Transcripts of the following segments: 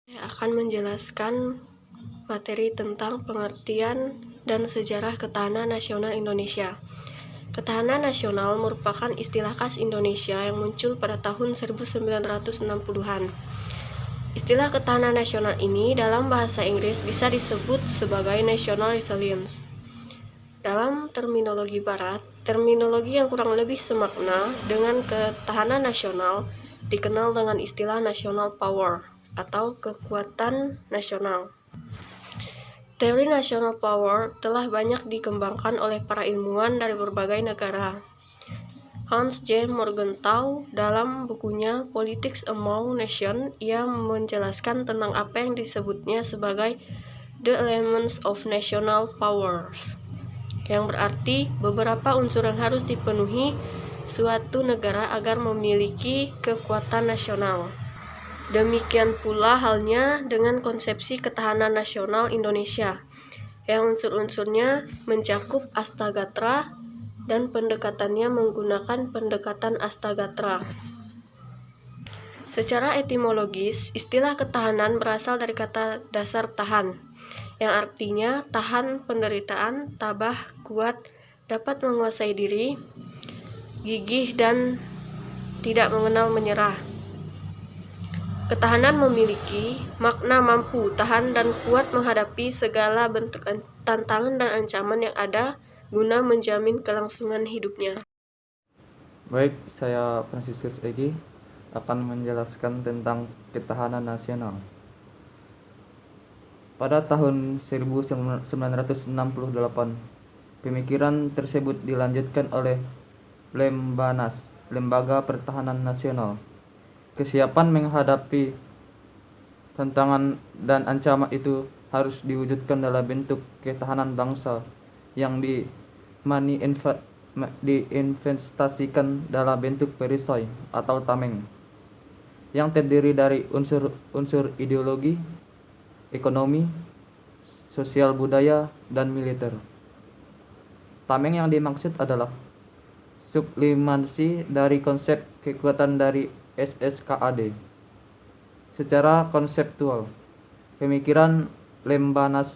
Saya akan menjelaskan materi tentang pengertian dan sejarah ketahanan nasional Indonesia. Ketahanan nasional merupakan istilah khas Indonesia yang muncul pada tahun 1960-an. Istilah ketahanan nasional ini dalam bahasa Inggris bisa disebut sebagai national resilience. Dalam terminologi barat, terminologi yang kurang lebih semakna dengan ketahanan nasional dikenal dengan istilah national power atau kekuatan nasional. Teori national power telah banyak dikembangkan oleh para ilmuwan dari berbagai negara. Hans J. Morgenthau dalam bukunya Politics Among Nations, ia menjelaskan tentang apa yang disebutnya sebagai the elements of national powers, yang berarti beberapa unsur yang harus dipenuhi suatu negara agar memiliki kekuatan nasional. Demikian pula halnya dengan konsepsi ketahanan nasional Indonesia, yang unsur-unsurnya mencakup Astagatra dan pendekatannya menggunakan pendekatan Astagatra. Secara etimologis, istilah ketahanan berasal dari kata dasar tahan, yang artinya tahan penderitaan, tabah, kuat, dapat menguasai diri, gigih, dan tidak mengenal menyerah. Ketahanan memiliki makna mampu, tahan, dan kuat menghadapi segala bentuk tantangan dan ancaman yang ada guna menjamin kelangsungan hidupnya. Baik, saya Franciscus Egi akan menjelaskan tentang ketahanan nasional. Pada tahun 1968, pemikiran tersebut dilanjutkan oleh Lembanas, Lembaga Pertahanan Nasional. Kesiapan menghadapi tantangan dan ancaman itu harus diwujudkan dalam bentuk ketahanan bangsa yang diinvestasikan dalam bentuk perisai atau tameng, yang terdiri dari unsur ideologi, ekonomi, sosial budaya, dan militer. Tameng yang dimaksud adalah sublimasi dari konsep kekuatan dari SSKAD. Secara konseptual, pemikiran Lembanas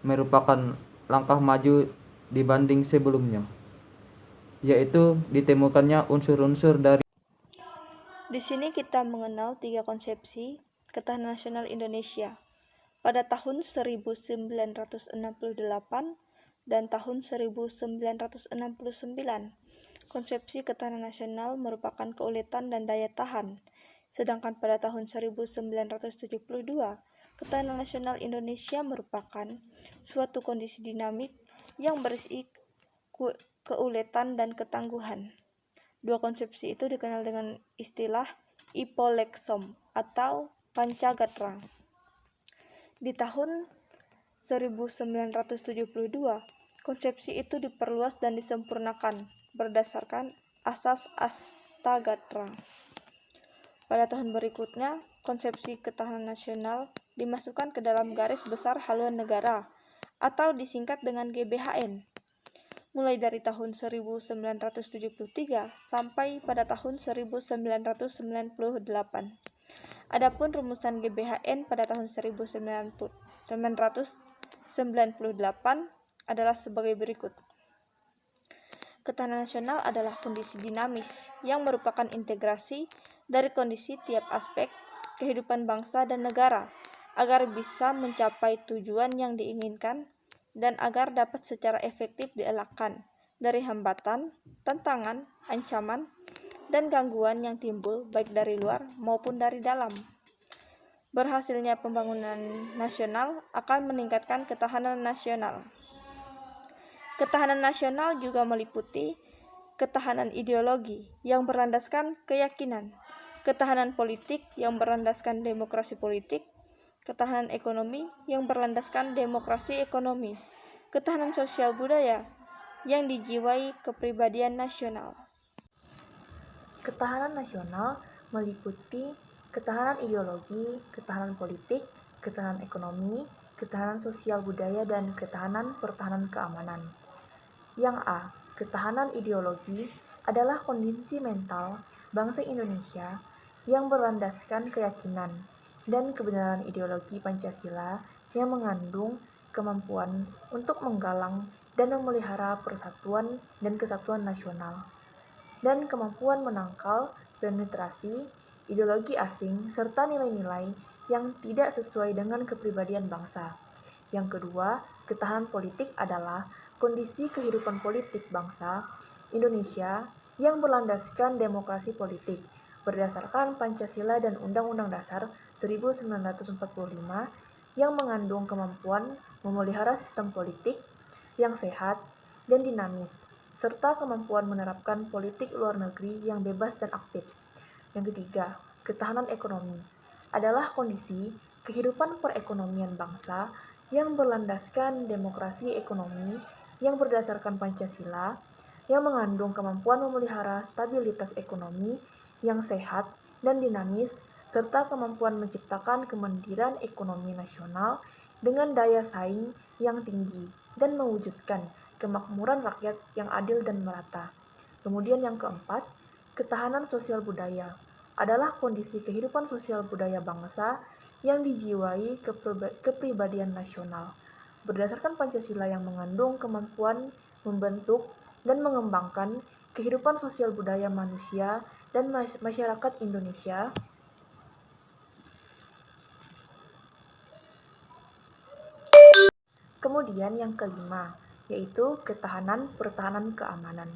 merupakan langkah maju dibanding sebelumnya, yaitu ditemukannya unsur-unsur dari. Di sini kita mengenal tiga konsepsi ketahanan nasional Indonesia pada tahun 1968 dan tahun 1969. Konsepsi ketahanan nasional merupakan keuletan dan daya tahan, sedangkan pada tahun 1972, ketahanan nasional Indonesia merupakan suatu kondisi dinamik yang berisi keuletan dan ketangguhan. Dua konsepsi itu dikenal dengan istilah Ipolexom atau Pancagatra. Di tahun 1972, konsepsi itu diperluas dan disempurnakan berdasarkan asas Astagatra. Pada tahun berikutnya, konsepsi ketahanan nasional dimasukkan ke dalam garis besar haluan negara atau disingkat dengan GBHN. Mulai dari tahun 1973 sampai pada tahun 1998. Adapun rumusan GBHN pada tahun 1998 adalah sebagai berikut. Ketahanan nasional adalah kondisi dinamis yang merupakan integrasi dari kondisi tiap aspek kehidupan bangsa dan negara agar bisa mencapai tujuan yang diinginkan dan agar dapat secara efektif dielakkan dari hambatan, tantangan, ancaman, dan gangguan yang timbul baik dari luar maupun dari dalam. Berhasilnya pembangunan nasional akan meningkatkan ketahanan nasional. Ketahanan nasional juga meliputi ketahanan ideologi yang berlandaskan keyakinan, ketahanan politik yang berlandaskan demokrasi politik, ketahanan ekonomi yang berlandaskan demokrasi ekonomi, ketahanan sosial budaya yang dijiwai kepribadian nasional. Ketahanan nasional meliputi ketahanan ideologi, ketahanan politik, ketahanan ekonomi, ketahanan sosial budaya, dan ketahanan pertahanan keamanan. Yang A. Ketahanan ideologi adalah kondisi mental bangsa Indonesia yang berlandaskan keyakinan, dan kebenaran ideologi Pancasila yang mengandung kemampuan untuk menggalang dan memelihara persatuan dan kesatuan nasional, dan kemampuan menangkal penetrasi ideologi asing serta nilai-nilai yang tidak sesuai dengan kepribadian bangsa. Yang kedua, ketahanan politik adalah kondisi kehidupan politik bangsa Indonesia yang berlandaskan demokrasi politik berdasarkan Pancasila dan Undang-Undang Dasar 1945 yang mengandung kemampuan memelihara sistem politik yang sehat dan dinamis, serta kemampuan menerapkan politik luar negeri yang bebas dan aktif. Yang ketiga, ketahanan ekonomi adalah kondisi kehidupan perekonomian bangsa yang berlandaskan demokrasi ekonomi yang berdasarkan Pancasila, yang mengandung kemampuan memelihara stabilitas ekonomi yang sehat dan dinamis, serta kemampuan menciptakan kemandirian ekonomi nasional dengan daya saing yang tinggi dan mewujudkan kemakmuran rakyat yang adil dan merata. Kemudian yang keempat, ketahanan sosial budaya adalah kondisi kehidupan sosial budaya bangsa yang dijiwai kepribadian nasional berdasarkan Pancasila yang mengandung kemampuan membentuk dan mengembangkan kehidupan sosial budaya manusia dan masyarakat Indonesia. Kemudian yang kelima, yaitu ketahanan pertahanan keamanan,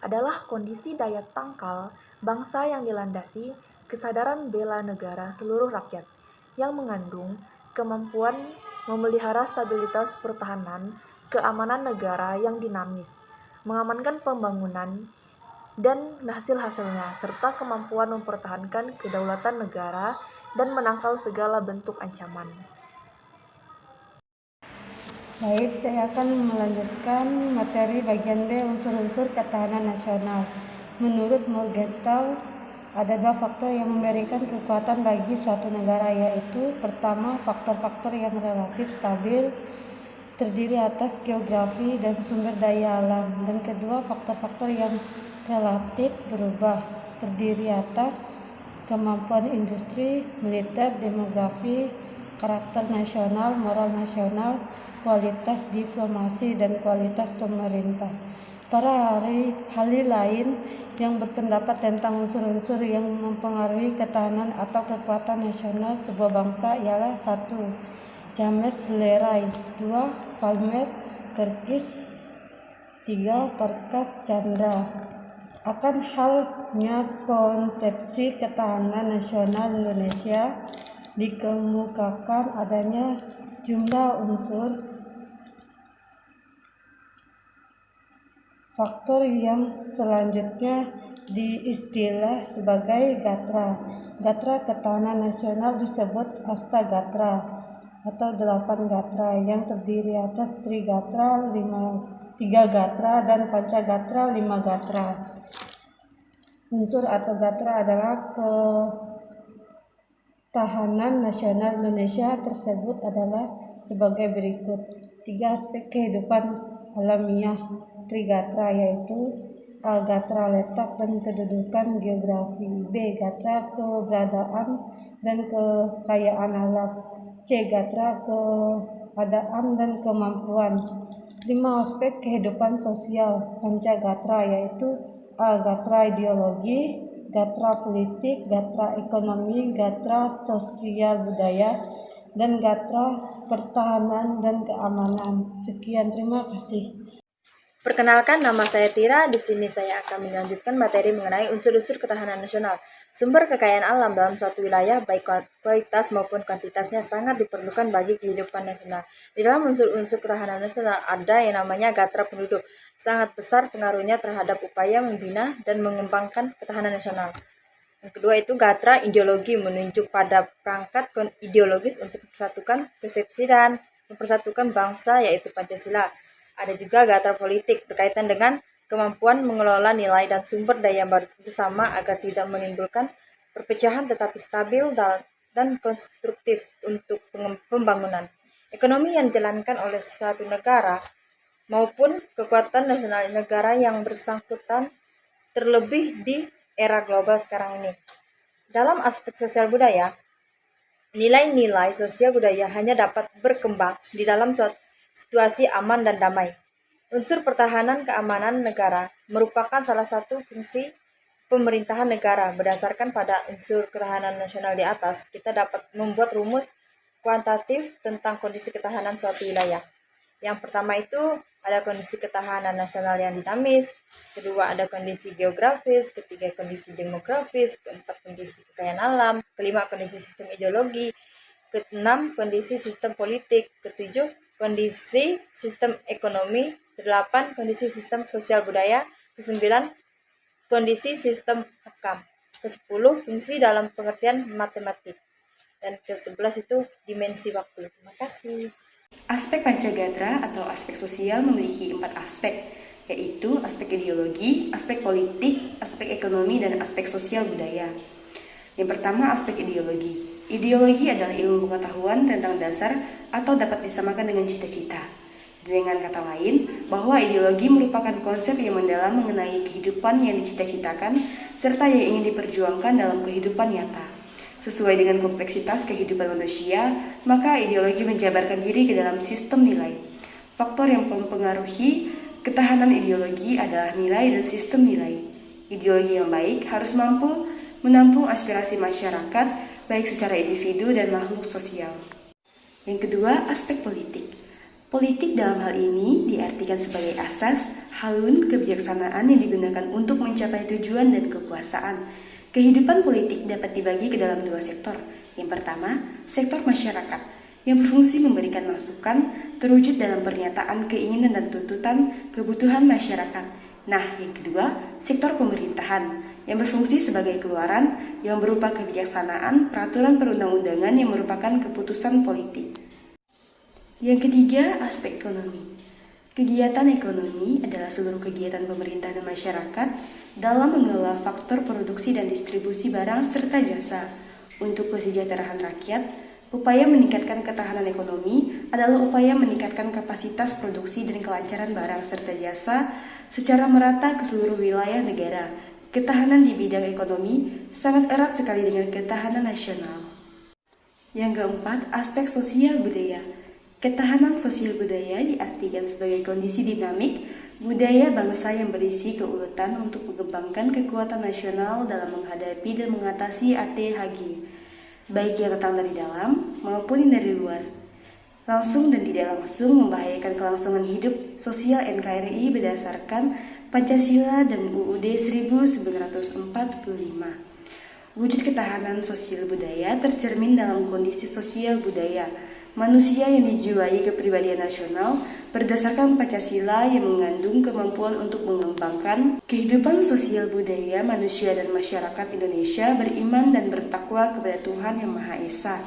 adalah kondisi daya tangkal bangsa yang dilandasi kesadaran bela negara seluruh rakyat, yang mengandung kemampuan memelihara stabilitas pertahanan keamanan negara yang dinamis, mengamankan pembangunan dan hasil-hasilnya, serta kemampuan mempertahankan kedaulatan negara dan menangkal segala bentuk ancaman. Baik, saya akan melanjutkan materi bagian B, unsur-unsur ketahanan nasional. Menurut Morgenthau, ada dua faktor yang memberikan kekuatan bagi suatu negara, yaitu pertama, faktor-faktor yang relatif stabil, terdiri atas geografi dan sumber daya alam, dan kedua, faktor-faktor yang relatif berubah, terdiri atas kemampuan industri, militer, demografi, karakter nasional, moral nasional, kualitas diplomasi, dan kualitas pemerintah. Para ahli lain yang berpendapat tentang unsur-unsur yang mempengaruhi ketahanan atau kekuatan nasional sebuah bangsa ialah 1. James Leray, 2. Palmer Kerkis, 3. Parkas Chandra. Akan halnya konsepsi ketahanan nasional Indonesia dikemukakan adanya jumlah unsur faktor yang selanjutnya diistilah sebagai gatra. Gatra ketahanan nasional disebut Astagatra atau 8 gatra yang terdiri atas Trigatra, 3 gatra, dan Pancagatra, 5 gatra. Unsur atau gatra adalah ketahanan nasional Indonesia tersebut adalah sebagai berikut. 3 aspek kehidupan alamiah Trigatra, yaitu A. Gatra letak dan kedudukan geografi, B. Gatra keberadaan dan kekayaan alam, C. Gatra keadaan dan kemampuan. 5 aspek kehidupan sosial Pancagatra, yaitu A. Gatra ideologi, Gatra politik, Gatra ekonomi, Gatra sosial budaya, dan Gatra pertahanan dan keamanan. Sekian, terima kasih. Perkenalkan, nama saya Tira. Di sini saya akan melanjutkan materi mengenai unsur-unsur ketahanan nasional. Sumber kekayaan alam dalam suatu wilayah, baik kualitas maupun kuantitasnya, sangat diperlukan bagi kehidupan nasional. Di dalam unsur-unsur ketahanan nasional ada yang namanya gatra penduduk. Sangat besar pengaruhnya terhadap upaya membina dan mengembangkan ketahanan nasional. Yang kedua itu gatra ideologi, menunjuk pada perangkat ideologis untuk mempersatukan persepsi dan mempersatukan bangsa, yaitu Pancasila. Ada juga gatra politik, berkaitan dengan kemampuan mengelola nilai dan sumber daya bersama agar tidak menimbulkan perpecahan tetapi stabil dan konstruktif untuk pembangunan. Ekonomi yang dijalankan oleh suatu negara maupun kekuatan nasional negara yang bersangkutan, terlebih di era global sekarang ini. Dalam aspek sosial budaya, Nilai-nilai sosial budaya hanya dapat berkembang di dalam situasi aman dan damai. Unsur pertahanan keamanan negara merupakan salah satu fungsi pemerintahan negara. Berdasarkan pada unsur ketahanan nasional di atas, kita dapat membuat rumus kuantitatif tentang kondisi ketahanan suatu wilayah. Yang pertama itu ada kondisi ketahanan nasional yang dinamis, kedua ada kondisi geografis, ketiga kondisi demografis, keempat kondisi kekayaan alam, kelima kondisi sistem ideologi, keenam kondisi sistem politik, ketujuh kondisi sistem ekonomi, kedelapan kondisi sistem sosial budaya, kesembilan kondisi sistem hakam, kesepuluh fungsi dalam pengertian matematik, dan ke-11 itu dimensi waktu. Terima kasih. Aspek Pancagatra atau aspek sosial memiliki 4 aspek, yaitu aspek ideologi, aspek politik, aspek ekonomi, dan aspek sosial budaya. Yang pertama, aspek ideologi. Ideologi adalah ilmu pengetahuan tentang dasar atau dapat disamakan dengan cita-cita. Dengan kata lain, bahwa ideologi merupakan konsep yang mendalam mengenai kehidupan yang dicita-citakan serta yang ingin diperjuangkan dalam kehidupan nyata. Sesuai dengan kompleksitas kehidupan manusia, maka ideologi menjabarkan diri ke dalam sistem nilai. Faktor yang mempengaruhi ketahanan ideologi adalah nilai dan sistem nilai. Ideologi yang baik harus mampu menampung aspirasi masyarakat, baik secara individu dan makhluk sosial. Yang kedua, aspek politik. Politik dalam hal ini diartikan sebagai asas, halun, kebijaksanaan yang digunakan untuk mencapai tujuan dan kekuasaan. Kehidupan politik dapat dibagi ke dalam 2 sektor. Yang pertama, sektor masyarakat, yang berfungsi memberikan masukan terwujud dalam pernyataan keinginan dan tuntutan kebutuhan masyarakat. Nah, yang kedua, sektor pemerintahan, yang berfungsi sebagai keluaran yang berupa kebijaksanaan peraturan perundang-undangan yang merupakan keputusan politik. Yang ketiga, aspek ekonomi. Kegiatan ekonomi adalah seluruh kegiatan pemerintah dan masyarakat dalam mengelola faktor produksi dan distribusi barang serta jasa untuk kesejahteraan rakyat. Upaya meningkatkan ketahanan ekonomi adalah upaya meningkatkan kapasitas produksi dan kelancaran barang serta jasa secara merata ke seluruh wilayah negara. Ketahanan di bidang ekonomi sangat erat sekali dengan ketahanan nasional. Yang keempat, aspek sosial budaya. Ketahanan sosial budaya diartikan sebagai kondisi dinamik budaya bangsa yang berisi keuletan untuk mengembangkan kekuatan nasional dalam menghadapi dan mengatasi ATHG, baik yang datang dari dalam maupun yang dari luar, langsung dan tidak langsung membahayakan kelangsungan hidup sosial NKRI berdasarkan Pancasila dan UUD 1945. Wujud ketahanan sosial budaya tercermin dalam kondisi sosial budaya manusia yang dijiwai kepribadian nasional berdasarkan Pancasila yang mengandung kemampuan untuk mengembangkan kehidupan sosial budaya manusia dan masyarakat Indonesia beriman dan bertakwa kepada Tuhan Yang Maha Esa,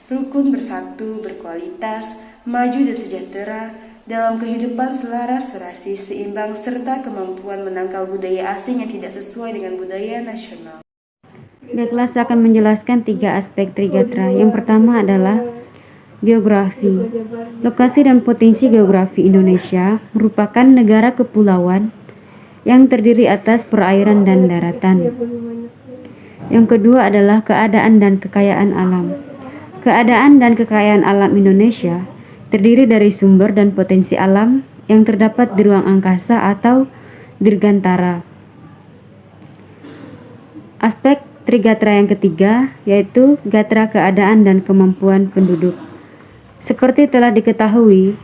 rukun, bersatu, berkualitas, maju dan sejahtera dalam kehidupan selaras, serasi, seimbang, serta kemampuan menangkal budaya asing yang tidak sesuai dengan budaya nasional. Baiklah, saya akan menjelaskan 3 aspek Trigatra. Yang pertama adalah geografi. Lokasi dan potensi geografi Indonesia merupakan negara kepulauan yang terdiri atas perairan dan daratan. Yang kedua adalah keadaan dan kekayaan alam. Keadaan dan kekayaan alam Indonesia terdiri dari sumber dan potensi alam yang terdapat di ruang angkasa atau dirgantara. Aspek Trigatra yang ketiga yaitu gatra keadaan dan kemampuan penduduk. Seperti telah diketahui,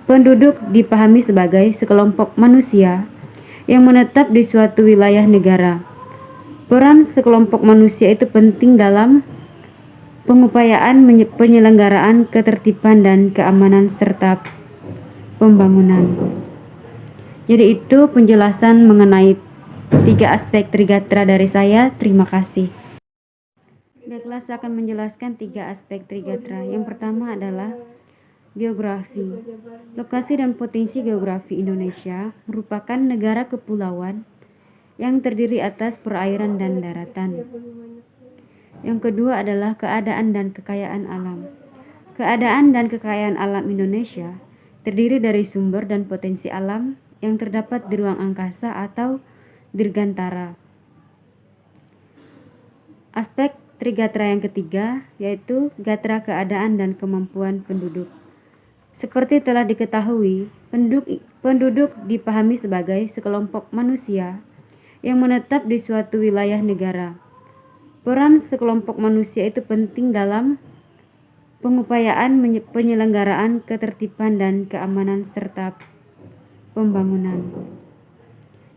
penduduk dipahami sebagai sekelompok manusia yang menetap di suatu wilayah negara. Peran sekelompok manusia itu penting dalam pengupayaan penyelenggaraan ketertiban dan keamanan serta pembangunan. Jadi itu penjelasan mengenai 3 aspek Trigatra dari saya. Terima kasih. Baiklah, saya akan menjelaskan 3 aspek Trigatra. Yang pertama adalah geografi. Lokasi dan potensi geografi Indonesia merupakan negara kepulauan yang terdiri atas perairan dan daratan. Yang kedua adalah keadaan dan kekayaan alam. Keadaan dan kekayaan alam Indonesia terdiri dari sumber dan potensi alam yang terdapat di ruang angkasa atau dirgantara. Aspek Trigatra yang ketiga, yaitu gatra keadaan dan kemampuan penduduk. Seperti telah diketahui, penduduk dipahami sebagai sekelompok manusia yang menetap di suatu wilayah negara. Peran sekelompok manusia itu penting dalam pengupayaan penyelenggaraan ketertiban dan keamanan serta pembangunan.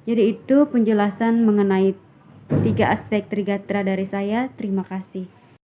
Jadi itu penjelasan mengenai 3 aspek Trigatra dari saya. Terima kasih.